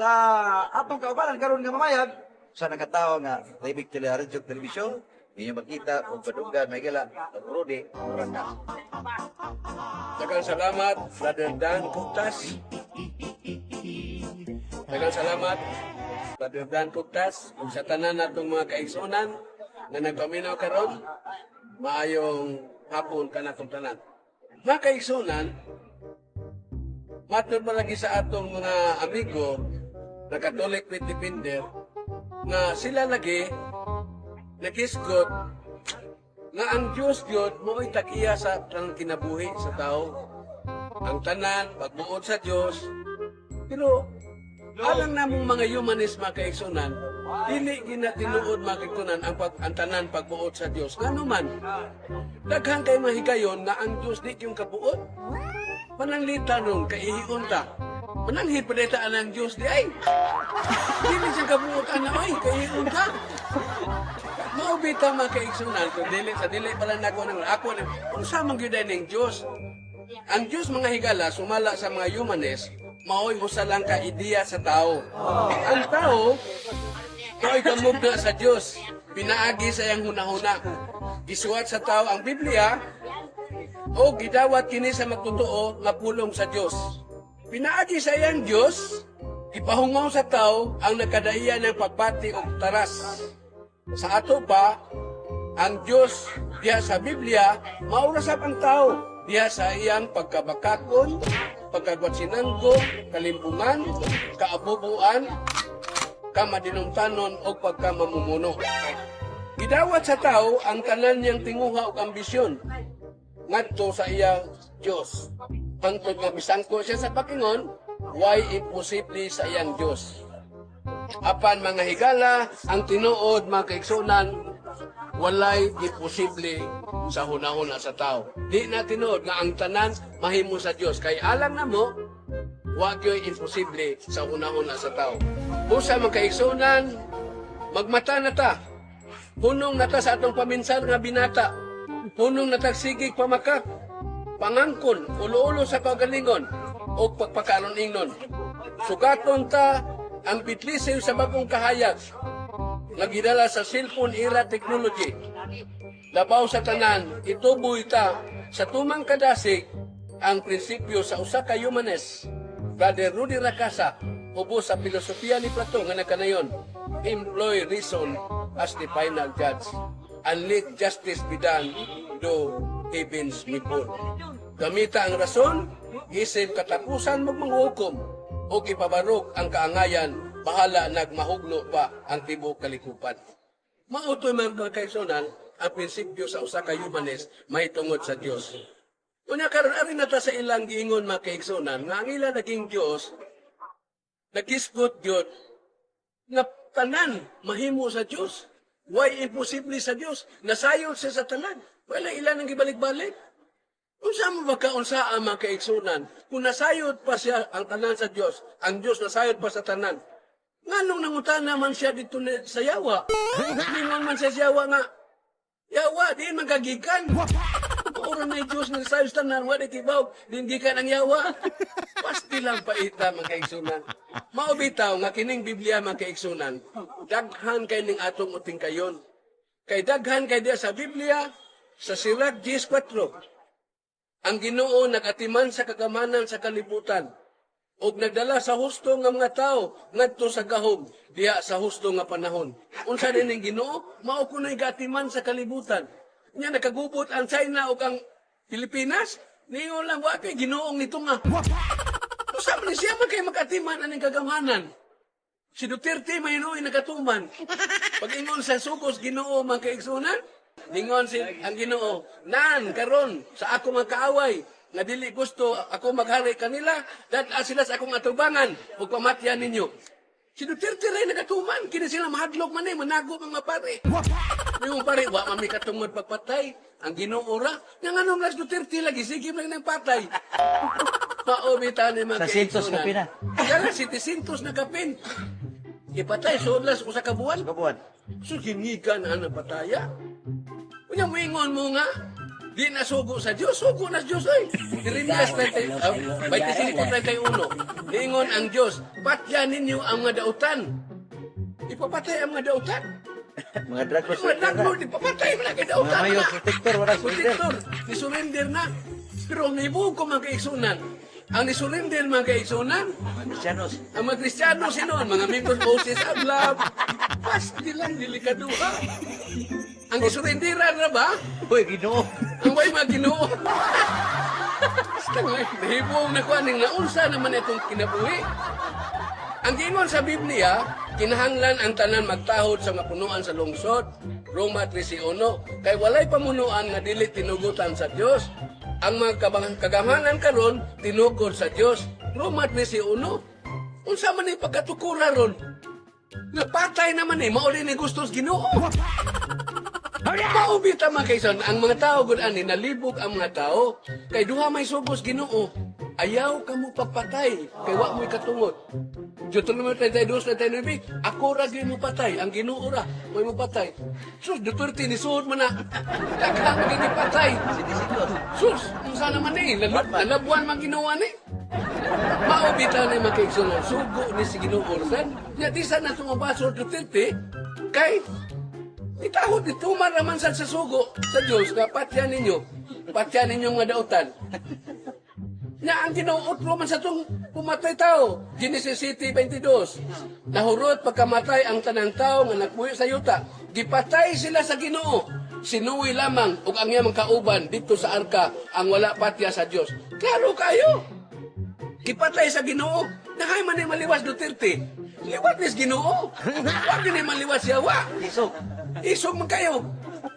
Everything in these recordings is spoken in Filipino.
sa atong kaubalan karon nga mamayag sa nakatawo nga Tibig Teleradyo Telebisyon ninyo makita kung padunggan may gala Rudy Moranda. Daghang salamat, Brother Dan Kuktas. Daghang salamat, Brother Dan Kuktas, ug sa tanan natong mga kaigsunan na nagpaminaw karon. Maayong hapon ka natong tanan. Mga kaigsunan, matod pa lagi sa atong mga amigo na Catholic with Defender na sila lagi nakisgot nga ang Diyos yun mo'y tag-iya sa tanang kinabuhi sa tao. Ang tanan, pagbuod sa Diyos. Pero, alang namong mga humanist mga kaigsunan, dili ginatinuod mga kaigsunan ang tanan pagbuod sa Diyos. Nga naman, daghang kay mahigayon nga ang Diyos di yung kabuod. Pananglita nun, kaihiyon ta. Mananghit pa dito ang Diyos di ay. Dili siya kabuod na ay, kaihiyon ta. Maubita mga kaigsunan, kung dili pala na ako kung sa magyuday ng Diyos. Ang Diyos mga higala, sumala sa mga humanist, maoy usa lang ka ideya sa tao. Ang tao, maoy kamugna sa Diyos, pinaagi sa iyang hunahuna. Gisuwat sa tao ang Biblia, o gidawat kini sa magtotoo nga pulong sa Diyos. Pinaagi sa iyang Diyos, ipahungaw sa tao ang nakadaiya ng pagpati o taras. Sa ato pa, ang Diyos diha sa Biblia, maurasap ang tao diha sa iyang pagkabakakon, pagkagwatsinanggo, kalimpungan, kaabubuan, kamadinumtanon o pagkamamumuno. Gidawat sa tao ang tanan niyang tinguha o ambisyon ngadto sa iyang Diyos. Hangtod nga bisangko siya sa pakingon, why imposible sa iyang Diyos. Apan mga higala, ang tinuod mga kaigsunan, walay imposible sa hunahuna sa tao. Di na tinuod nga ang tanan mahimo sa Dios. Kay alam na mo, wa gyoy imposible sa hunahuna sa tao. Usa mga kaigsunan, magmata na ta. Hunong na ta sa atong paminsan nga binata. Hunong na ta sigig pamakak, pangangkon, ulo-ulo sa kagalingon, o pagpakanon ingnon. Sugaton ta ang bitlisew sa bagong kahayag nagidala sa cellphone era technology. Labaw sa tanan, ituboy ta sa tumang kadasig ang prinsipyo sa usa ka humanist. Brother Rudy Racasa, ubos sa filosofiya ni Plato nga nagkanayon, employ reason as the final judge and let justice be done though heavens be full. Gamita ang rason, isip katapusan magmanghukom o ipabarok ang kaangayan, bahala nagmahugno pa ang tibok kalikupan. Mautoy man mga kaigsunan, ang prinsipyo sa usa ka humanist may tungod sa Dios. Unya karon ari na ta sa ilang giingon mga kaigsunan nga ang ila naging Dios nagkisgot gyud nga tanan mahimo sa Dios. Why imposible sa Dios? Nasayod siya sa tanan. Wala ilan ang gibalik-balik. Unsa mo magkaunsa ang mga kaigsunan? Kung nasayod pa siya ang tanan sa Dios, ang Dios nasayod pa sa tanan. Nganong nangutan naman siya dito sa Yawa? Ningon man siya Yawa nga, Yawa, di man kagikan. Oro na Diyos na nasayod sa tanan, wala kibaw, dindikan ang Yawa. Pasti lang paita mga kaigsunan. Maubitaw nga kining Biblia mga kaigsunan, daghan kay ning atong uting kayon. Kay daghan kay diya sa Biblia, sa Sirach 10:4. Ang Ginoo nagatiman sa kagamanan sa kalibutan ug nagdala sa husto nga mga tao ngadto sa gahom diha sa husto nga panahon. Unsa din ning Ginoo? Mao kunoy gatiman sa kalibutan. Nya nakagubot ang China ug ang Pilipinas, niyo lang wa kay Ginoong nito nga. Usa man siya man kay magatiman aning kagamanan. Si Duterte maynoy nagatuman. Pag-ingon sa sugos Ginoo man kay igsunan, ningon si ang Ginoo, nan karon sa ako magkaaway nga dili gusto ako maghari kanila, dad sila sa akong atubangan ug pamatyan ninyo. Si Duterte ray nagatuman, kini sila mahadlok man manago mga pare. Yung pare wa mami katungod pagpatay, ang Ginoo ra nga nganong las Duterte lagi sige lang ng patay. Paubitan ni mga Sa sintos na pina. Kaya si Tisintos na kapin. Ipatay sudlas usa ka buwan. Kabuan. So ginigan ang napataya. Unya moingon mo nga, Di na sugo sa Diyos, sugo na sa Diyos ay. Jeremias 25:31. Niingon ang Diyos, patyan ninyo ang mga dautan. Ipapatay ang mga dautan. Mga dragos. Mga dragos, ipapatay mo na kay dautan. Mga mayo, na. protector, wala surrender. Protector, nisurrender na. Pero ang ibuog ko mga kaigsunan, ang nisurrender mga kaigsunan, Mga Kristiyanos. ang mga Kristiyano sino, ang mga members Moses Aglab, pasti lang delikaduha. Ang isurrenderan na ba? Uy, Ginoo. Ang may mga Ginoo. Basta nga, nahibong na kuha ning naunsa naman itong kinabuhi. Ang giingon sa Biblia, kinahanglan ang tanan magtahod sa mapunuan sa lungsod, Roma 13:1, kay walay pamunuan nga dili tinugutan sa Dios. Ang mga kagamanan karon tinugod sa Dios, Roma 13:1. Unsa man ni pagkatukura ron? Napatay naman mao din ni gusto sa Ginoo. Maubita mga kaisan, ang mga tao gud ani nalibog ang mga tao kay duha may subos Ginoo. Ayaw ka mo pagpatay kay wa mo'y katungod. Deuteronomy 32:39, ako ra gyud mo patay, ang Ginoo ra mo'y mo patay. Sus, Duterte ni suod man na. Daghan man gini patay. Sinisitos. Sus, unsa naman lalabuan man ginawa ni. Maubita ni mga kaisan, sugo ni si Ginoo san. Nya di sana tumabaso Duterte kay itahod ni tumar naman sa sugo sa Diyos na patyan ninyo mga dautan. Nya ang tinuotro man sa itong pumatay tao. Genesis 22. Nahurot pagkamatay ang tanang tao nga nagpuyo sa yuta. Gipatay sila sa Ginoo. Sinuwi lamang ug ang iyang kauban dito sa arka ang wala patya sa Diyos. Klaro kayo. Gipatay sa Ginoo. Nahay man ni maliwas Duterte. Liwat ni sa Ginoo. Wag ni maliwas siya wa. Isog. Isog man kayo.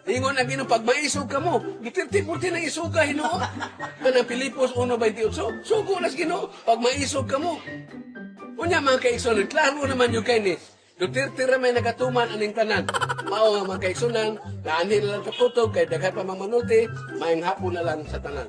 Ingon ang Ginoo, pag maisog ka mo, gitirti-purti na isog ka, Ginoo. Kanang Pilipos 1:28, sugo na sa Ginoo, pag maisog ka mo. Unya mga kaigsunan, klaro naman yung kay ni. Duterte ra may nagatuman aning tanan. Mao nga mga kaigsunan, naanhin lang sa kutog, kay daghan pa mga manulti, maayong hapon na lang sa tanan.